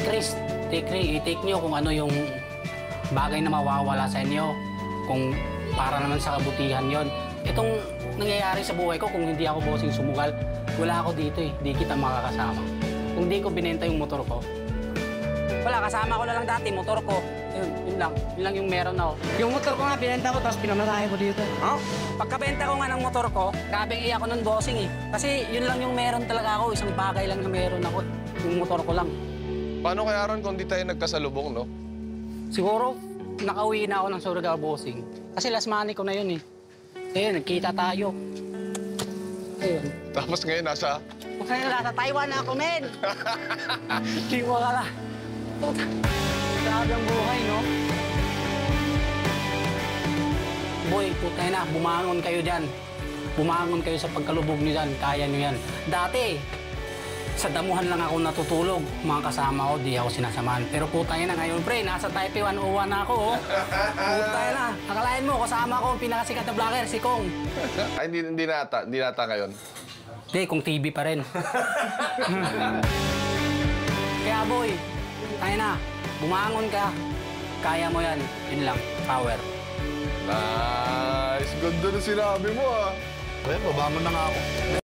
risk. I-take nyo kung ano yung bagay na mawawala sa inyo. Kung para naman sa kabutihan yon. Itong nangyayari sa buhay ko, kung hindi ako bossing sumugal, wala ako dito eh. Di kita makakasama. Kung di ko binenta yung motor ko, wala, kasama ko na lang dati, motor ko. Yun lang yung meron ako. Yung motor ko nga, binenta ko, tapos pinamatahe ko dito. Oh? Pagkabenta ko nga ng motor ko, grabe iyak ko nun bossing eh. Kasi yun lang yung meron talaga ako, isang bagay lang na meron ako. Yung motor ko lang. Paano kaya ron kung di tayo nagkasalubong, no? Siguro, nakauwi na ako ng Surigao bossing. Kasi last money ko na yun eh. Ayun, nagkita tayo. Ayun. Tapos ngayon nasa... Ngayon nasa Taiwan na ako, men! Hindi mo akala. Grabe ang buhay, no? Boy, putay na, bumangon kayo dyan. Bumangon kayo sa pagkalubog niyo dyan. Kaya niyo yan. Dati, sa damuhan lang ako natutulog. Mga kasama ko, di ako sinasamahan. Pero putay na ngayon, pre, nasa Taipei 101 na ako, oh. Putay na. Akalain mo, kasama ko ang pinakasikat na vlogger, si Kong. Ay, hindi nata ngayon. Hindi, kung TV pa rin. Kaya boy, tayo na. Bumangon ka. Kaya mo yan. Yun lang. Power. Nice. Ganda na sinabi mo, ah. Well, babangon na nga ako.